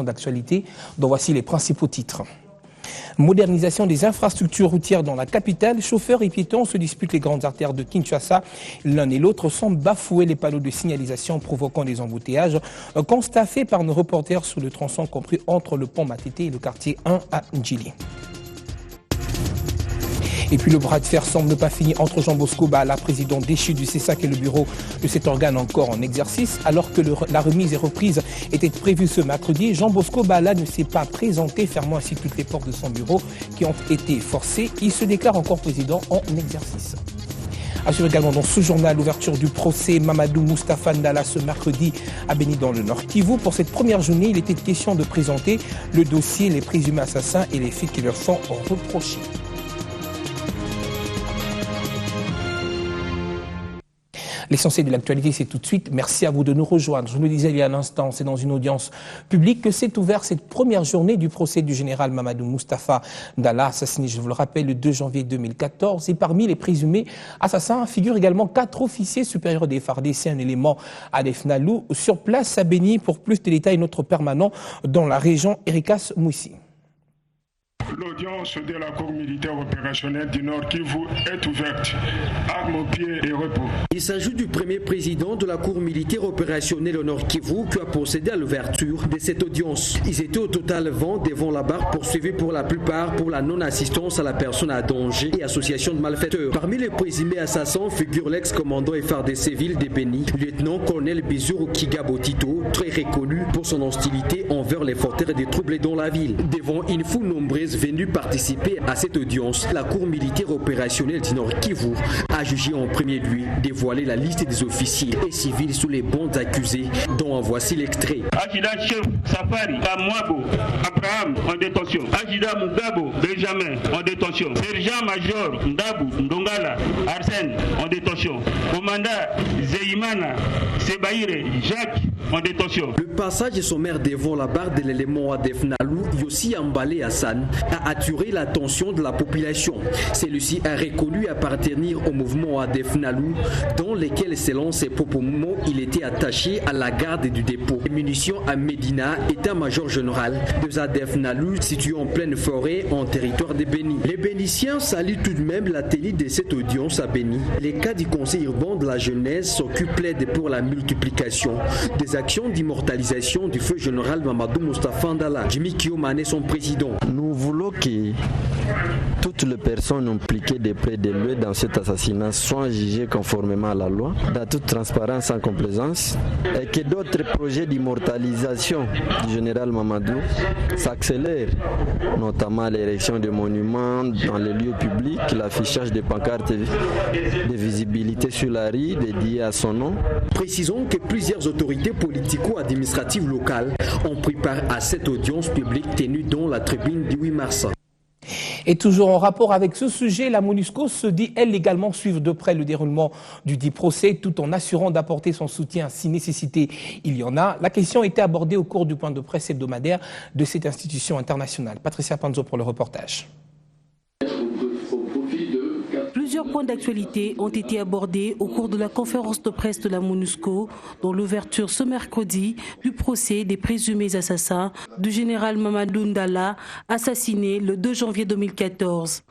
d'actualité, dont voici les principaux titres. Modernisation des infrastructures routières dans la capitale, chauffeurs et piétons se disputent les grandes artères de Kinshasa. L'un et l'autre semblent bafouer les panneaux de signalisation provoquant des embouteillages. Constat fait par nos reporters sur le tronçon compris entre le pont Matete et le quartier 1 à Ndjili. Et puis le bras de fer semble ne pas finir entre Jean Bosco Bala, président déchu du CESAC et le bureau de cet organe encore en exercice. Alors que la remise et reprise était prévue ce mercredi, Jean Bosco Bala ne s'est pas présenté, fermant ainsi toutes les portes de son bureau qui ont été forcées. Il se déclare encore président en exercice. Assure également dans ce journal l'ouverture du procès Mamadou Moustapha Ndala ce mercredi à Béni dans le Nord Kivu. Pour cette première journée, il était question de présenter le dossier, les présumés assassins et les faits qui leur sont reprochés. L'essentiel de l'actualité, c'est tout de suite. Merci à vous de nous rejoindre. Je vous le disais il y a un instant, c'est dans une audience publique que s'est ouverte cette première journée du procès du général Mamadou Moustapha Ndala, assassiné, je vous le rappelle, le 2 janvier 2014. Et parmi les présumés assassins figurent également 4 officiers supérieurs des FARDC, un élément à Defnalou. Sur place à Béni, pour plus de détails, notre permanent dans la région, Erikas Moussi. L'audience de la Cour militaire opérationnelle du Nord Kivu est ouverte. Armes au pied et repos. Il s'agit du premier président de la Cour militaire opérationnelle au Nord Kivu qui a procédé à l'ouverture de cette audience. Ils étaient au total 20 devant la barre, poursuivis pour la plupart pour la non-assistance à la personne à danger et association de malfaiteurs. Parmi les présumés assassins figure l'ex-commandant FARDC Ville de Béni, lieutenant-colonel Bizuru Kigabo Tito, très reconnu pour son hostilité envers les fauteurs des troubles dans la ville. Devant une foule nombreuse venue participer à cette audience, la Cour militaire opérationnelle du Nord Kivu a jugé en premier lieu dévoiler la liste des officiers et civils sous les bancs accusés, dont en voici l'extrait. Adjudant chef Safari Kamwabo Abraham en détention. Adjudant Mugabo Benjamin en détention. Sergent-major Ndabu Ndongala Arsène en détention. Commandant Zeimana Sebaïre Jacques en détention. Le passage sommaire devant la barre de l'élément ADF Nalou, Yossi Ambale Hassan, a attiré l'attention de la population. Celui-ci a reconnu appartenir au mouvement ADF Nalou, dans lequel, selon ses propres mots, il était attaché à la garde du dépôt des munitions à Médina, état-major général de ADF Nalou, situé en pleine forêt en territoire de Béni. Les Bénitiens saluent tout de même la télé de cette audience à Béni. Les cas du conseil urbain de la jeunesse s'occupent pour la multiplication des actions d'immortalisation du feu général Mamadou Moustapha Ndala. Jimmy Kiomane, son président. Nous voulons que toutes les personnes impliquées de près de lui dans cet assassinat soient jugées conformément à la loi, dans toute transparence, sans complaisance, et que d'autres projets d'immortalisation du général Mamadou s'accélèrent, notamment l'érection de monuments dans les lieux publics, l'affichage de pancartes de visibilité sur la rue dédiées à son nom. Précisons que plusieurs autorités politico-administratives locales ont pris part à cette audience publique tenue dans la tribune du 8 mars. Et toujours en rapport avec ce sujet, la MONUSCO se dit, elle également, suivre de près le déroulement du dit procès, tout en assurant d'apporter son soutien si nécessité il y en a. La question a été abordée au cours du point de presse hebdomadaire de cette institution internationale. Patricia Panzo pour le reportage. Plusieurs points d'actualité ont été abordés au cours de la conférence de presse de la MONUSCO, dont l'ouverture ce mercredi du procès des présumés assassins du général Mamadou Ndala, assassiné le 2 janvier 2014.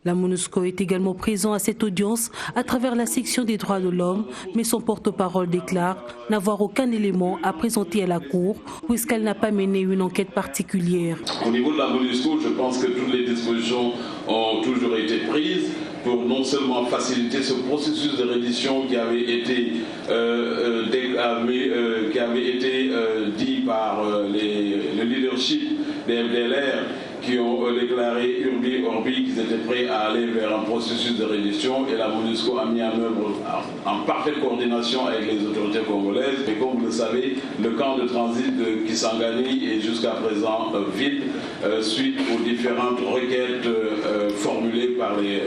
La MONUSCO est également présent à cette audience à travers la section des droits de l'homme, mais son porte-parole déclare n'avoir aucun élément à présenter à la Cour puisqu'elle n'a pas mené une enquête particulière. Au niveau de la MONUSCO, je pense que toutes les dispositions ont toujours été prises pour non seulement faciliter ce processus de reddition qui avait été dit par le leadership des FDLR, qui ont déclaré Urbi Orbi qu'ils étaient prêts à aller vers un processus de reddition, et la MONUSCO a mis en œuvre en parfaite coordination avec les autorités congolaises. Et comme vous le savez, le camp de transit de Kisangani est jusqu'à présent vide suite aux différentes requêtes formulées par les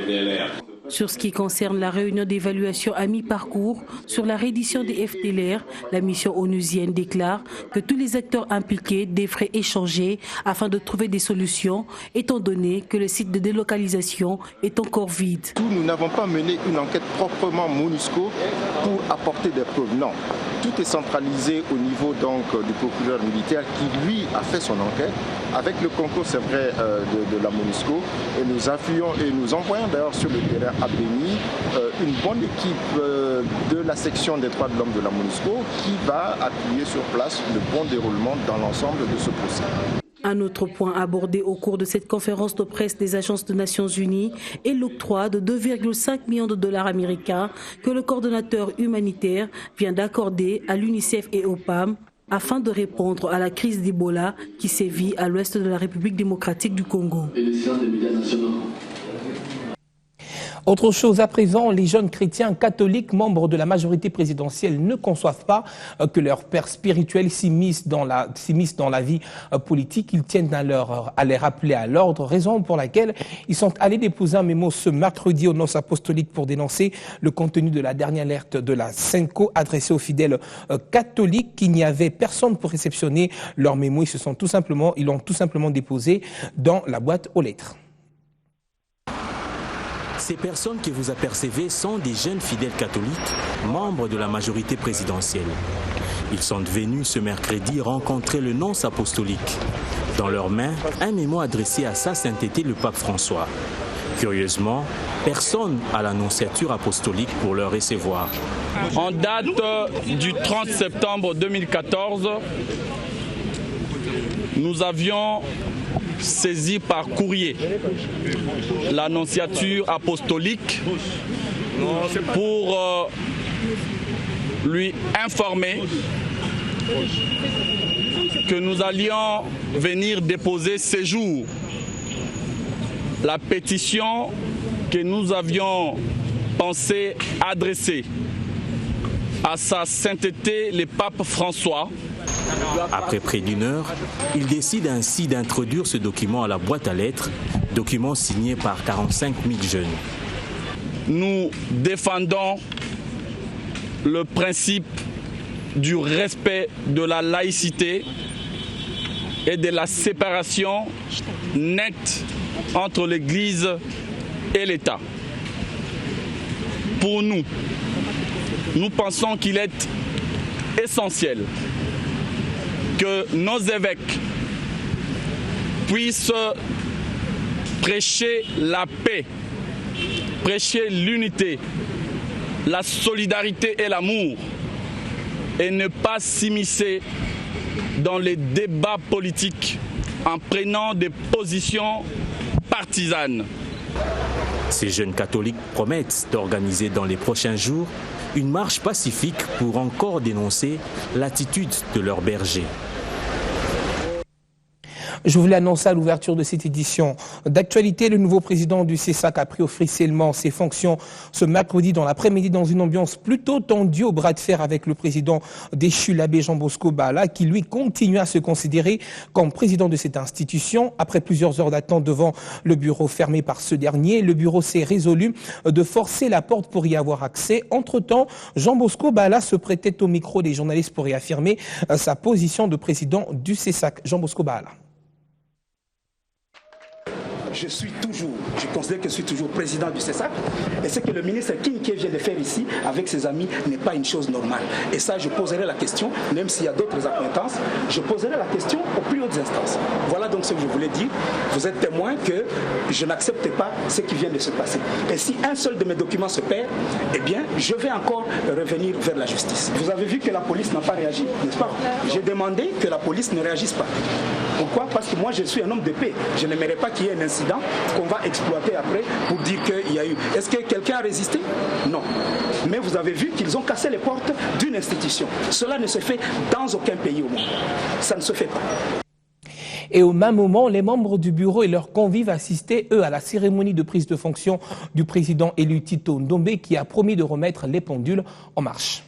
FDLR. Sur ce qui concerne la réunion d'évaluation à mi-parcours sur la reddition des FDLR, la mission onusienne déclare que tous les acteurs impliqués devraient échanger afin de trouver des solutions, étant donné que le site de délocalisation est encore vide. Nous n'avons pas mené une enquête proprement MONUSCO pour apporter des preuves, non. tout est centralisé au niveau donc du procureur militaire qui lui a fait son enquête avec le concours, c'est vrai, de la MONUSCO, et nous envoyons d'ailleurs sur le terrain à Béni une bonne équipe de la section des droits de l'homme de la MONUSCO qui va appuyer sur place le bon déroulement dans l'ensemble de ce procès. Un autre point abordé au cours de cette conférence de presse des agences des Nations Unies est l'octroi de 2,5 millions de dollars américains que le coordonnateur humanitaire vient d'accorder à l'UNICEF et au PAM afin de répondre à la crise d'Ebola qui sévit à l'ouest de la République démocratique du Congo. Et les silence des médias nationaux. Autre chose à présent, les jeunes chrétiens catholiques, membres de la majorité présidentielle, ne conçoivent pas que leurs pères spirituels s'immiscent dans la vie politique. Ils tiennent à les rappeler à l'ordre, raison pour laquelle ils sont allés déposer un mémo ce mercredi aux noces apostoliques pour dénoncer le contenu de la dernière alerte de la SENCO adressée aux fidèles catholiques, qu'il n'y avait personne pour réceptionner leur mémo. Ils l'ont tout simplement déposé dans la boîte aux lettres. Ces personnes que vous apercevez sont des jeunes fidèles catholiques, membres de la majorité présidentielle. Ils sont venus ce mercredi rencontrer le nonce apostolique. Dans leurs mains, un mémo adressé à sa sainteté le pape François. Curieusement, personne à l'annonciature apostolique pour le recevoir. En date du 30 septembre 2014, nous avions saisi par courrier l'annonciature apostolique pour lui informer que nous allions venir déposer ce jour la pétition que nous avions pensé adresser à sa sainteté le pape François. Après près d'une heure, il décide ainsi d'introduire ce document à la boîte à lettres, document signé par 45 000 jeunes. Nous défendons le principe du respect de la laïcité et de la séparation nette entre l'Église et l'État. Pour nous, nous pensons qu'il est essentiel que nos évêques puissent prêcher la paix, prêcher l'unité, la solidarité et l'amour, et ne pas s'immiscer dans les débats politiques en prenant des positions partisanes. Ces jeunes catholiques promettent d'organiser dans les prochains jours une marche pacifique pour encore dénoncer l'attitude de leurs bergers. Je voulais annoncer à l'ouverture de cette édition d'actualité, le nouveau président du CESAC a pris officiellement ses fonctions ce mercredi dans l'après-midi dans une ambiance plutôt tendue au bras de fer avec le président déchu, l'abbé Jean Bosco Baala, qui lui continue à se considérer comme président de cette institution. Après plusieurs heures d'attente devant le bureau fermé par ce dernier, le bureau s'est résolu de forcer la porte pour y avoir accès. Entre-temps, Jean Bosco Baala se prêtait au micro des journalistes pour réaffirmer sa position de président du CESAC. Jean Bosco Baala. Je considère que je suis toujours président du CESAC, et ce que le ministre Kinké vient de faire ici avec ses amis n'est pas une chose normale. Et ça, je poserai la question, même s'il y a d'autres accointances, je poserai la question aux plus hautes instances. Voilà donc ce que je voulais dire. Vous êtes témoin que je n'accepte pas ce qui vient de se passer. Et si un seul de mes documents se perd, eh bien, je vais encore revenir vers la justice. Vous avez vu que la police n'a pas réagi, n'est-ce pas? J'ai demandé que la police ne réagisse pas. Pourquoi? Parce que moi, je suis un homme de paix. Je n'aimerais pas qu'il y ait un incident qu'on va exploiter après pour dire qu'il y a eu. Est-ce que quelqu'un a résisté? Non. Mais vous avez vu qu'ils ont cassé les portes d'une institution. Cela ne se fait dans aucun pays au monde. Ça ne se fait pas. Et au même moment, les membres du bureau et leurs convives assistaient, eux, à la cérémonie de prise de fonction du président élu Tito Ndombe, qui a promis de remettre les pendules en marche.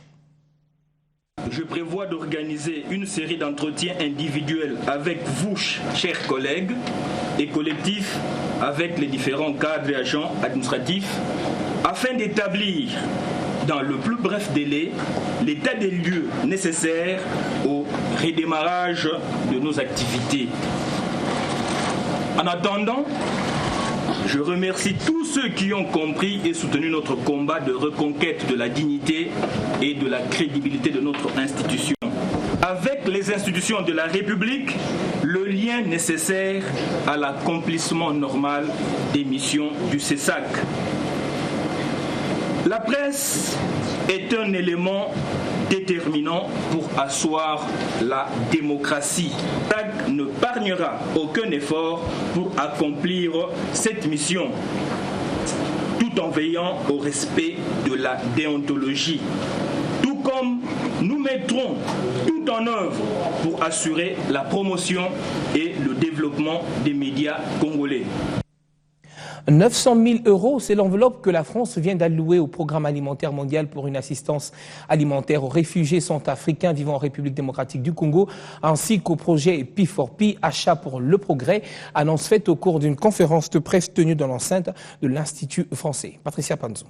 Je prévois d'organiser une série d'entretiens individuels avec vous, chers collègues, et collectifs avec les différents cadres et agents administratifs, afin d'établir dans le plus bref délai l'état des lieux nécessaires au redémarrage de nos activités. En attendant, Je remercie tous ceux qui ont compris et soutenu notre combat de reconquête de la dignité et de la crédibilité de notre institution. Avec les institutions de la République, le lien nécessaire à l'accomplissement normal des missions du CESAC. La presse est un élément déterminant pour asseoir la démocratie. CESAC ne épargnera aucun effort pour accomplir cette mission, tout en veillant au respect de la déontologie. Tout comme nous mettrons tout en œuvre pour assurer la promotion et le développement des médias congolais. 900 000 euros, c'est l'enveloppe que la France vient d'allouer au Programme alimentaire mondial pour une assistance alimentaire aux réfugiés centrafricains vivant en République démocratique du Congo, ainsi qu'au projet P4P, Achat pour le progrès, annonce faite au cours d'une conférence de presse tenue dans l'enceinte de l'Institut français. Patricia Panzo.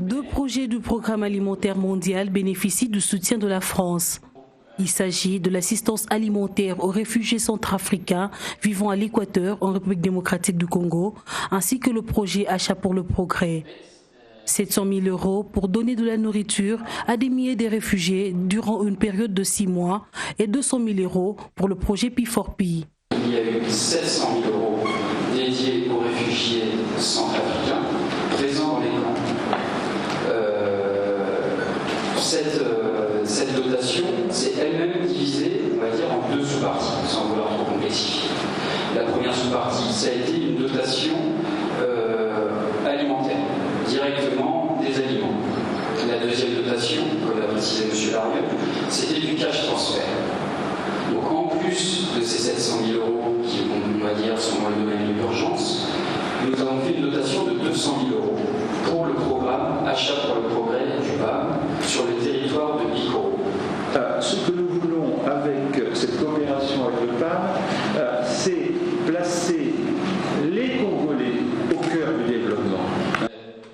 2 projets du Programme alimentaire mondial bénéficient du soutien de la France. Il s'agit de l'assistance alimentaire aux réfugiés centrafricains vivant à l'Équateur, en République démocratique du Congo, ainsi que le projet Achat pour le progrès. 700 000 euros pour donner de la nourriture à des milliers de réfugiés durant une période de 6 mois et 200 000 euros pour le projet P4P. Il y a eu 700 000 euros dédiés aux réfugiés centrafricains présents dans les camps. Cette dotation, c'est elle-même divisée, on va dire, en 2 sous-parties, sans vouloir trop complexifier. La première sous-partie, ça a été une dotation alimentaire, directement des aliments. La deuxième dotation, comme l'a précisé M. Larieux, c'était du cash transfert. Donc en plus de ces 700 000 euros qui, on va dire, sont dans le domaine de l'urgence, nous avons fait une dotation de 200 000 euros pour le programme Achat pour le progrès du PAM sur le territoire de Bikoro. Ce que nous voulons avec cette coopération avec le PAM, c'est placer les Congolais au cœur du développement.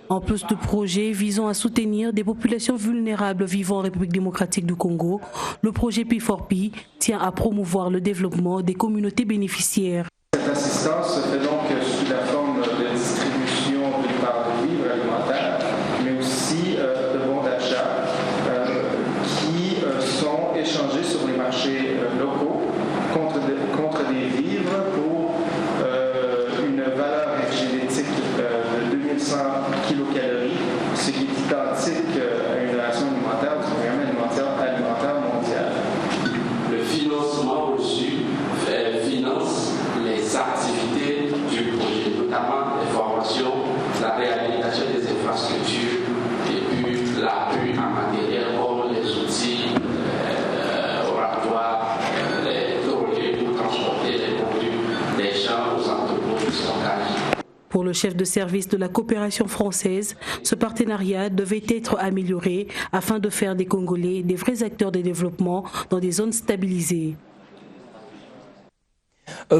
En plus de projets visant à soutenir des populations vulnérables vivant en République démocratique du Congo, le projet P4P tient à promouvoir le développement des communautés bénéficiaires. Cette assistance se fait donc sous la forme de distribution d'une part de vivres alimentaires, mais aussi de bons d'achat qui sont échangés sur les marchés locaux contre des vivres pour une valeur énergétique de 2100 kilocalories, ce qui est identique à une ration alimentaire du programme alimentaire mondial. Le financement reçu finance les activités du projet, notamment les formations, la réhabilitation des infrastructures et puis l'appui en matériel comme les outils oratoires, les trolleys pour transporter les produits des champs aux entrepôts de stockage. Pour le chef de service de la coopération française, ce partenariat devait être amélioré afin de faire des Congolais des vrais acteurs de développement dans des zones stabilisées.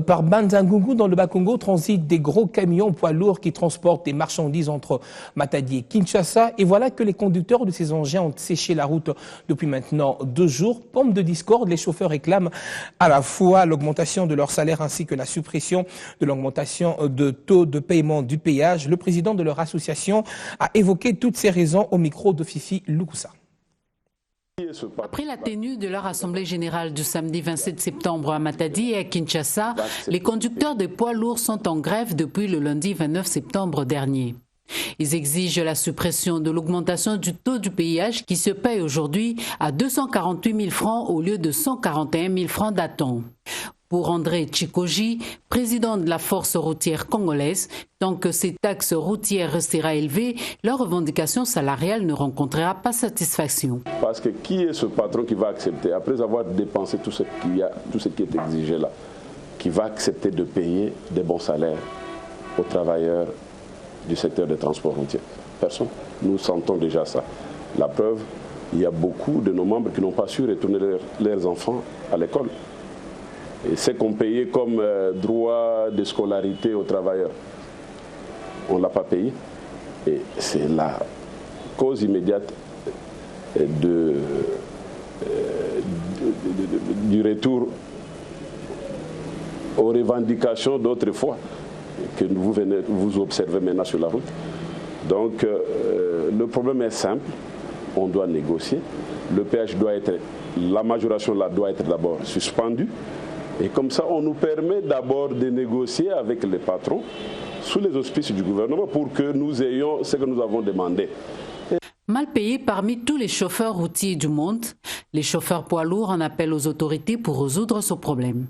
Par Banzangungu, dans le Bas-Congo, transitent des gros camions poids lourds qui transportent des marchandises entre Matadi et Kinshasa. Et voilà que les conducteurs de ces engins ont séché la route depuis maintenant 2 jours. Pomme de discorde, les chauffeurs réclament à la fois l'augmentation de leur salaire ainsi que la suppression de l'augmentation de taux de paiement du péage. Le président de leur association a évoqué toutes ces raisons au micro de Fifi Lukusa. Après la tenue de leur assemblée générale du samedi 27 septembre à Matadi et à Kinshasa, les conducteurs de poids lourds sont en grève depuis le lundi 29 septembre dernier. Ils exigent la suppression de l'augmentation du taux du péage qui se paye aujourd'hui à 248 000 francs au lieu de 141 000 francs d'attente. Pour André Chikoji, président de la force routière congolaise, tant que ces taxes routières restera élevées, leur revendication salariale ne rencontrera pas satisfaction. Parce que qui est ce patron qui va accepter, après avoir dépensé tout ce qui est exigé là, qui va accepter de payer des bons salaires aux travailleurs du secteur des transports routiers? Personne. Nous sentons déjà ça. La preuve, il y a beaucoup de nos membres qui n'ont pas su retourner leurs enfants à l'école. Et c'est qu'on payait comme droit de scolarité aux travailleurs. On ne l'a pas payé. Et c'est la cause immédiate du retour aux revendications d'autrefois. que vous observez maintenant sur la route. Donc le problème est simple, on doit négocier. Le péage doit être, la majoration là doit être d'abord suspendue. Et comme ça, on nous permet d'abord de négocier avec les patrons sous les auspices du gouvernement pour que nous ayons ce que nous avons demandé. Mal payés parmi tous les chauffeurs routiers du monde, les chauffeurs poids lourds en appellent aux autorités pour résoudre ce problème.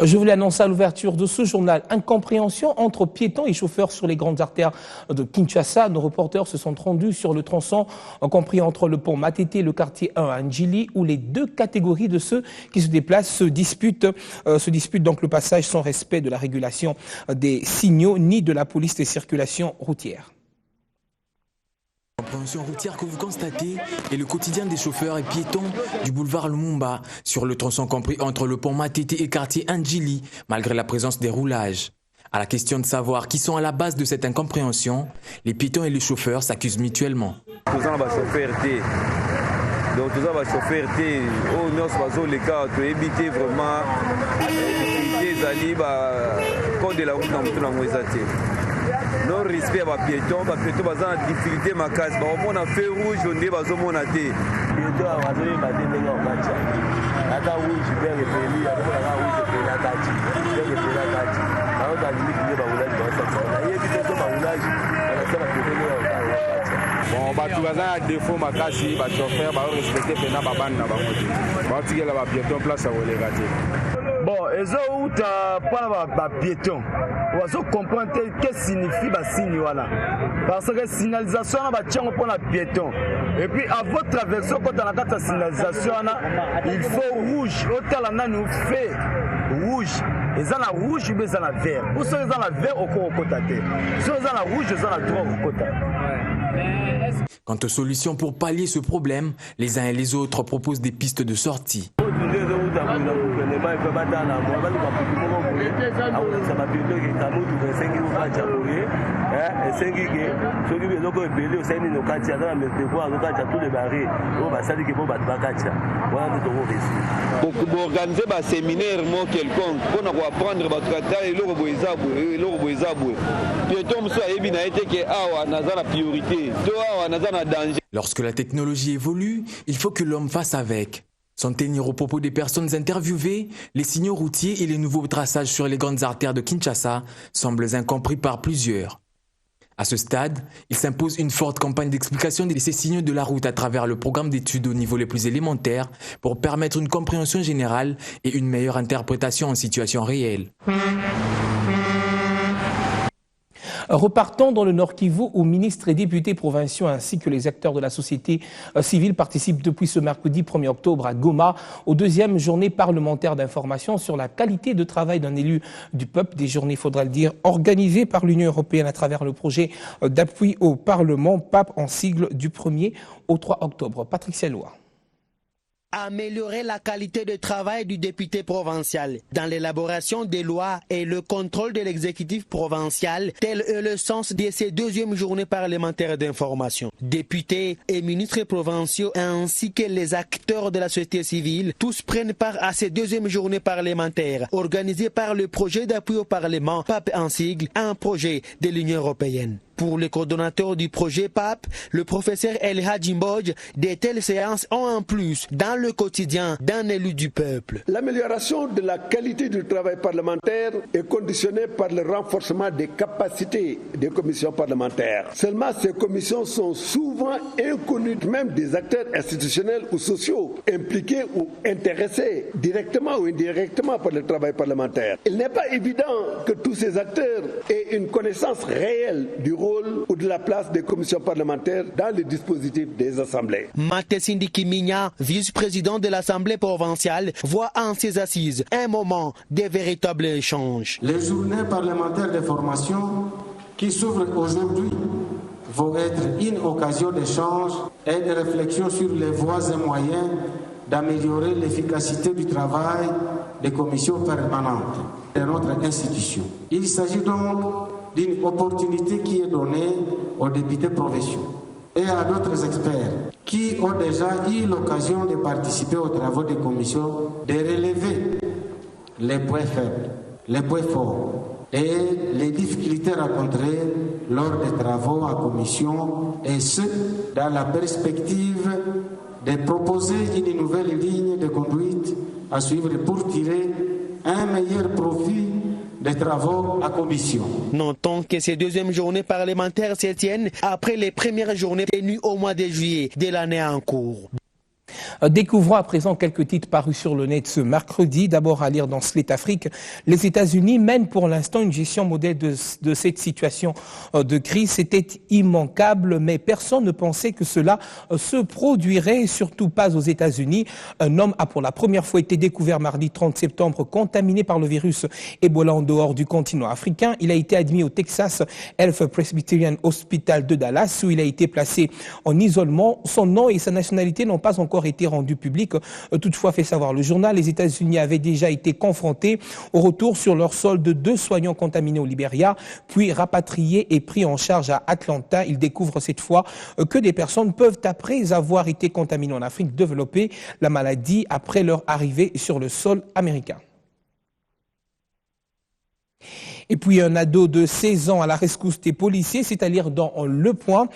Je vous l'annonce à l'ouverture de ce journal. Incompréhension entre piétons et chauffeurs sur les grandes artères de Kinshasa. Nos reporters se sont rendus sur le tronçon compris entre le pont Matete et le quartier 1 à Njili, où les deux catégories de ceux qui se déplacent se disputent donc le passage sans respect de la régulation des signaux ni de la police des circulations routières. L'incompréhension routière que vous constatez est le quotidien des chauffeurs et piétons du boulevard Lumumba, sur le tronçon compris entre le pont Matete et quartier Njili, malgré la présence des roulages. À la question de savoir qui sont à la base de cette incompréhension, les piétons et les chauffeurs s'accusent mutuellement. Donc tout ça va chauffer, oh non, les cas, tu éviter vraiment les alliés, code de la route dans tout le non respect à piéton, piéton baza na difficulté makasi, on a feu rouge, on est bazo mona té. Piéton a bazo baté nenga okacha. Ata rouge bien repeli, ata rouge repeli akachi. Bien repeli akachi. Alors dans limite il ba oulage ba ça. Na yebi te ba oulage, na sala piéton okacha. Bon batu baza défaut makasi, ba chauffeur ba respecter pena ba bande na ba moti. Ba tikela ba piéton place à voler raté. Bon, ezo uta para ba piéton. On va comprendre ce que signifie la signe. Parce que la signalisation est pour la piéton. Et puis, à votre traversée, quand on a la signalisation, il faut rouge. L'hôtel nous fait rouge. Et ça, la rouge, mais ça, la vert. Pour ceux qui ont la vert, au côté. Ceux qui ont la rouge, ils ont la droit au côté. Quant aux solutions pour pallier ce problème, les uns et les autres proposent des pistes de sortie. Pour organiser un séminaire quelconque, pour apprendre à traiter danger. Lorsque la technologie évolue, il faut que l'homme fasse avec. Sans tenir au propos des personnes interviewées, les signaux routiers et les nouveaux traçages sur les grandes artères de Kinshasa semblent incompris par plusieurs. À ce stade, il s'impose une forte campagne d'explication de ces signaux de la route à travers le programme d'études au niveau les plus élémentaires pour permettre une compréhension générale et une meilleure interprétation en situation réelle. Repartons dans le Nord Kivu où ministres et députés provinciaux ainsi que les acteurs de la société civile participent depuis ce mercredi 1er octobre à Goma aux deuxièmes journées parlementaires d'information sur la qualité de travail d'un élu du peuple. Des journées, faudra le dire, organisées par l'Union européenne à travers le projet d'appui au Parlement, PAP en sigle du 1er au 3 octobre. Patrick Sellois. Améliorer la qualité de travail du député provincial dans l'élaboration des lois et le contrôle de l'exécutif provincial, tel est le sens de ces deuxièmes journées parlementaires d'information. Députés et ministres provinciaux ainsi que les acteurs de la société civile, tous prennent part à ces deuxièmes journées parlementaires organisées par le projet d'appui au Parlement, PAP en sigle, un projet de l'Union européenne. Pour le coordonnateur du projet PAP, le professeur El Hadjimboj, de telles séances ont un plus dans le quotidien d'un élu du peuple. L'amélioration de la qualité du travail parlementaire est conditionnée par le renforcement des capacités des commissions parlementaires. Seulement, ces commissions sont souvent inconnues même des acteurs institutionnels ou sociaux impliqués ou intéressés directement ou indirectement par le travail parlementaire. Il n'est pas évident que tous ces acteurs aient une connaissance réelle du rôle ou de la place des commissions parlementaires dans le dispositif des assemblées. Matesindi Kiminya, vice-président de l'Assemblée provinciale, voit en ces assises un moment de véritable échange. Les journées parlementaires de formation qui s'ouvrent aujourd'hui vont être une occasion d'échange et de réflexion sur les voies et moyens d'améliorer l'efficacité du travail des commissions permanentes de notre institution. Il s'agit donc d'une opportunité qui est donnée aux députés provinciaux et à d'autres experts qui ont déjà eu l'occasion de participer aux travaux des commissions, de relever les points faibles, les points forts et les difficultés rencontrées lors des travaux en commission, et ce, dans la perspective de proposer une nouvelle ligne de conduite à suivre pour tirer un meilleur profit des travaux à commission. Notons que ces deuxièmes journées parlementaires se tiennent après les premières journées tenues au mois de juillet de l'année en cours. Découvrons à présent quelques titres parus sur le net ce mercredi. D'abord à lire dans Slate Afrique. Les États-Unis mènent pour l'instant une gestion modèle de cette situation de crise. C'était immanquable, mais personne ne pensait que cela se produirait, surtout pas aux États-Unis. Un homme a pour la première fois été découvert mardi 30 septembre contaminé par le virus Ebola en dehors du continent africain. Il a été admis au Texas Health Presbyterian Hospital de Dallas où il a été placé en isolement. Son nom et sa nationalité n'ont pas encore été rendus publics. Toutefois, fait savoir le journal, les États-Unis avaient déjà été confrontés au retour sur leur sol de 2 soignants contaminés au Libéria, puis rapatriés et pris en charge à Atlanta. Ils découvrent cette fois que des personnes peuvent, après avoir été contaminées en Afrique, développer la maladie après leur arrivée sur le sol américain. Et puis un ado de 16 ans à la rescousse des policiers, c'est-à-dire dans Le Point.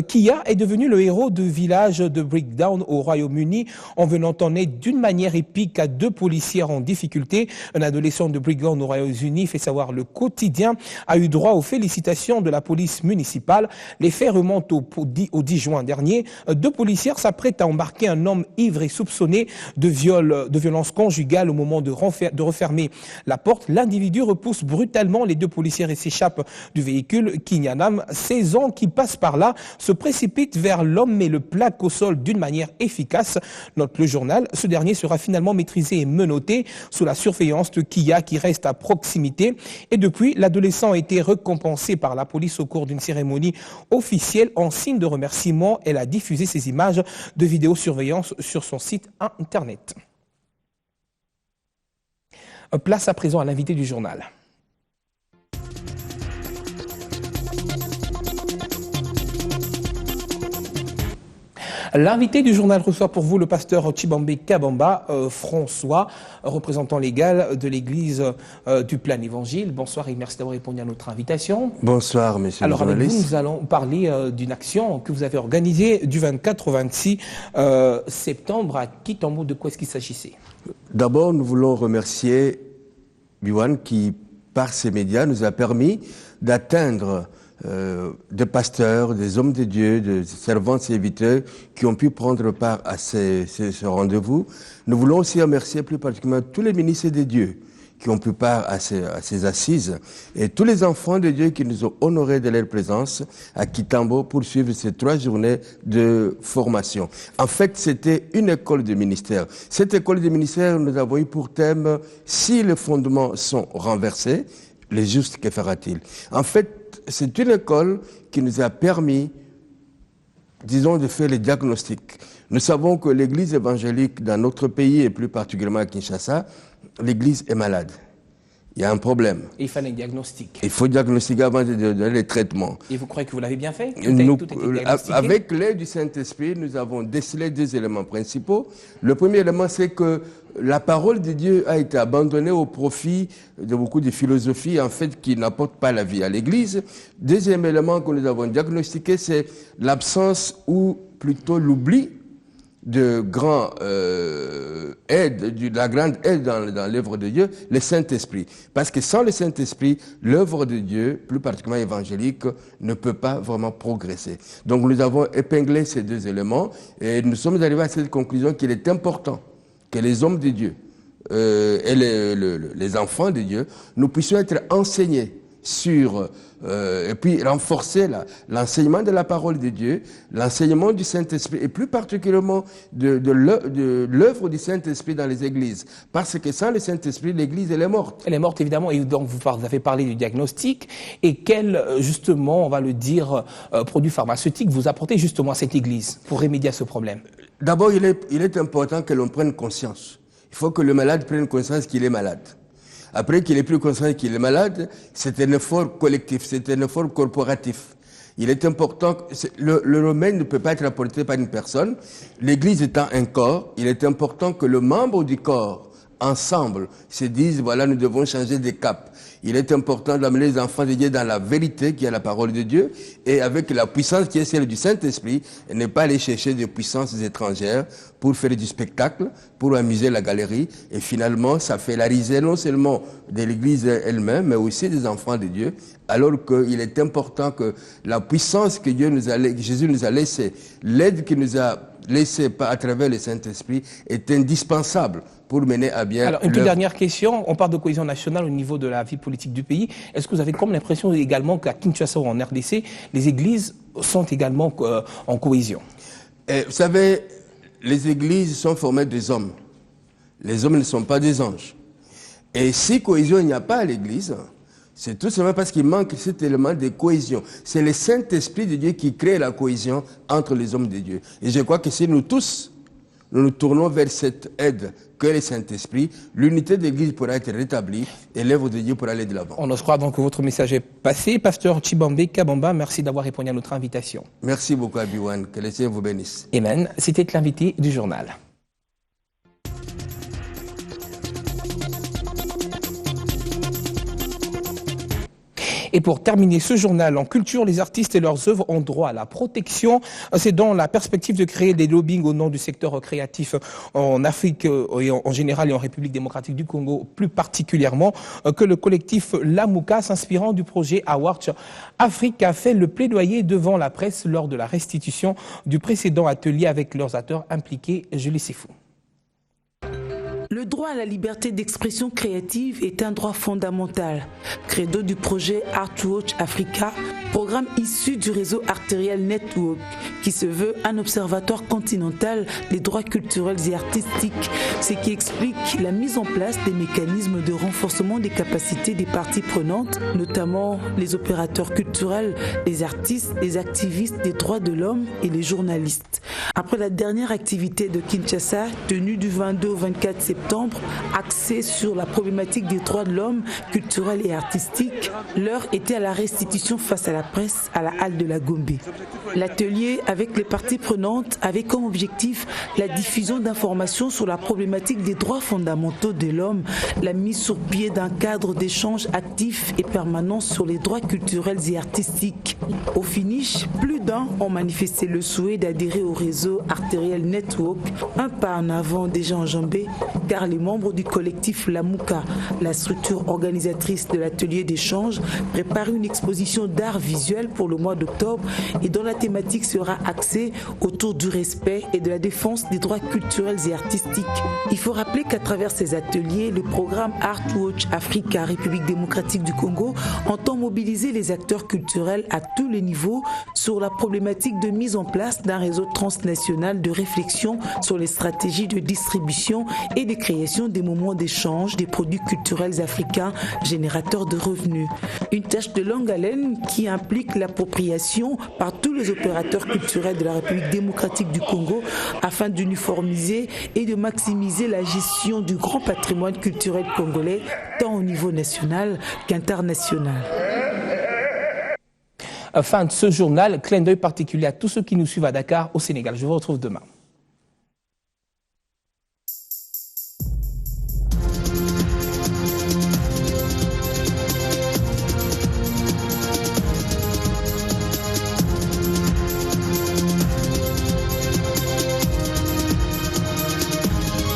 Kia est devenu le héros du village de Breakdown au Royaume-Uni en venant en aide d'une manière épique à 2 policiers en difficulté. Un adolescent de Breakdown au Royaume-Uni, fait savoir Le Quotidien, a eu droit aux félicitations de la police municipale. Les faits remontent au 10 juin dernier. 2 policiers s'apprêtent à embarquer un homme ivre et soupçonné de violence conjugale au moment de refermer la porte. L'individu repousse brutalement les 2 policiers s'échappent du véhicule. Kinyanam, 16 ans, qui passe par là, se précipite vers l'homme mais le plaque au sol d'une manière efficace. Note le journal, ce dernier sera finalement maîtrisé et menotté sous la surveillance de Kia qui reste à proximité. Et depuis, l'adolescent a été récompensé par la police au cours d'une cérémonie officielle. En signe de remerciement, elle a diffusé ces images de vidéosurveillance sur son site internet. Place à présent à l'invité du journal. L'invité du journal reçoit pour vous le pasteur Chibambe Kabamba, François, représentant légal de l'église du Plein Évangile. Bonsoir et merci d'avoir répondu à notre invitation. Bonsoir, monsieur le journaliste. Alors avec vous, nous allons parler d'une action que vous avez organisée du 24 au 26 septembre à Kitambo. De quoi est-ce qu'il s'agissait? D'abord, nous voulons remercier Biwan qui, par ces médias, nous a permis d'atteindre des pasteurs, des hommes de Dieu, des servants et serviteurs qui ont pu prendre part à ce rendez-vous. Nous voulons aussi remercier plus particulièrement tous les ministres de Dieu qui ont pris part à ces assises et tous les enfants de Dieu qui nous ont honorés de leur présence à Kitambo pour suivre ces 3 journées de formation. En fait, c'était une école de ministère. Cette école de ministère, nous avons eu pour thème « Si les fondements sont renversés, le juste, que fera-t-il » En fait, c'est une école qui nous a permis, disons, de faire les diagnostics. Nous savons que l'église évangélique dans notre pays, et plus particulièrement à Kinshasa, l'église est malade. Il y a un problème. Et il fallait un diagnostic. Il faut diagnostiquer avant de donner les traitements. Et vous croyez que vous l'avez bien fait? Avec l'aide du Saint-Esprit, nous avons décelé 2 éléments principaux. Le premier élément, c'est que la parole de Dieu a été abandonnée au profit de beaucoup de philosophies, en fait, qui n'apportent pas la vie à l'Église. Deuxième élément que nous avons diagnostiqué, c'est l'absence ou plutôt l'oubli de la grande aide dans l'œuvre de Dieu, le Saint-Esprit. Parce que sans le Saint-Esprit, l'œuvre de Dieu, plus particulièrement évangélique, ne peut pas vraiment progresser. Donc nous avons épinglé ces 2 éléments et nous sommes arrivés à cette conclusion qu'il est important que les hommes de Dieu et les enfants de Dieu, nous puissions être enseignés sur, et puis renforcer l'enseignement de la parole de Dieu, l'enseignement du Saint-Esprit, et plus particulièrement de l'œuvre du Saint-Esprit dans les églises. Parce que sans le Saint-Esprit, l'église, elle est morte. Elle est morte, évidemment, et donc vous avez parlé du diagnostic, et quel, justement, on va le dire, produit pharmaceutique vous apportez justement à cette église pour remédier à ce problème? D'abord, il est important que l'on prenne conscience. Il faut que le malade prenne conscience qu'il est malade. Après qu'il ait plus conscience qu'il est malade, c'est un effort collectif, c'est un effort corporatif. Il est important, le remède ne peut pas être apporté par une personne. L'Église étant un corps, il est important que le membre du corps ensemble, se disent, voilà, nous devons changer de cap. Il est important d'amener les enfants de Dieu dans la vérité qui est la parole de Dieu et avec la puissance qui est celle du Saint-Esprit et ne pas aller chercher des puissances étrangères pour faire du spectacle, pour amuser la galerie. Et finalement, ça fait la risée non seulement de l'Église elle-même, mais aussi des enfants de Dieu, alors qu'il est important que la puissance que Jésus nous a laissée, l'aide qu'il nous a laissée à travers le Saint-Esprit est indispensable pour mener à bien. Alors, une toute dernière question. On parle de cohésion nationale au niveau de la vie politique du pays. Est-ce que vous avez comme l'impression également qu'à Kinshasa ou en RDC, les églises sont également en cohésion? Vous savez, les églises sont formées des hommes. Les hommes ne sont pas des anges. Et si cohésion il n'y a pas à l'église, c'est tout simplement parce qu'il manque cet élément de cohésion. C'est le Saint-Esprit de Dieu qui crée la cohésion entre les hommes de Dieu. Et je crois que si nous tous, nous tournons vers cette aide que le Saint-Esprit, l'unité de l'Église pourra être rétablie et l'œuvre de Dieu pourra aller de l'avant. On ose croire donc que votre message est passé. Pasteur Chibambe Kabamba, merci d'avoir répondu à notre invitation. Merci beaucoup, Biwan. Que le Seigneur vous bénisse. Amen. C'était l'invité du journal. Et pour terminer ce journal en culture, les artistes et leurs œuvres ont droit à la protection. C'est dans la perspective de créer des lobbying au nom du secteur créatif en Afrique et en général et en République démocratique du Congo plus particulièrement que le collectif Lamouka, s'inspirant du projet Awarch Afrique, a fait le plaidoyer devant la presse lors de la restitution du précédent atelier avec leurs acteurs impliqués. Je les sais fous. Le droit à la liberté d'expression créative est un droit fondamental. Credo du projet Artwatch Africa, programme issu du réseau artériel Network, qui se veut un observatoire continental des droits culturels et artistiques, ce qui explique la mise en place des mécanismes de renforcement des capacités des parties prenantes, notamment les opérateurs culturels, les artistes, les activistes des droits de l'homme et les journalistes. Après la dernière activité de Kinshasa, tenue du 22 au 24 septembre, axée sur la problématique des droits de l'homme, culturels et artistiques, l'heure était à la restitution face à la presse à la halle de la Gombe. L'atelier avec les parties prenantes avait comme objectif la diffusion d'informations sur la problématique des droits fondamentaux de l'homme, la mise sur pied d'un cadre d'échange actif et permanent sur les droits culturels et artistiques. Au finish, plus d'un ont manifesté le souhait d'adhérer au réseau artériel Network, un pas en avant déjà enjambé, car les membres du collectif Lamouka, la structure organisatrice de l'atelier d'échange, préparent une exposition d'art visuel pour le mois d'octobre et dont la thématique sera axée autour du respect et de la défense des droits culturels et artistiques. Il faut rappeler qu'à travers ces ateliers, le programme Artwatch Africa, République démocratique du Congo, entend mobiliser les acteurs culturels à tous les niveaux sur la problématique de mise en place d'un réseau transnational de réflexion sur les stratégies de distribution et de création des moments d'échange des produits culturels africains générateurs de revenus. Une tâche de longue haleine qui implique l'appropriation par tous les opérateurs culturels de la République démocratique du Congo afin d'uniformiser et de maximiser la gestion du grand patrimoine culturel congolais tant au niveau national qu'international. Fin de ce journal, clin d'œil particulier à tous ceux qui nous suivent à Dakar, au Sénégal. Je vous retrouve demain.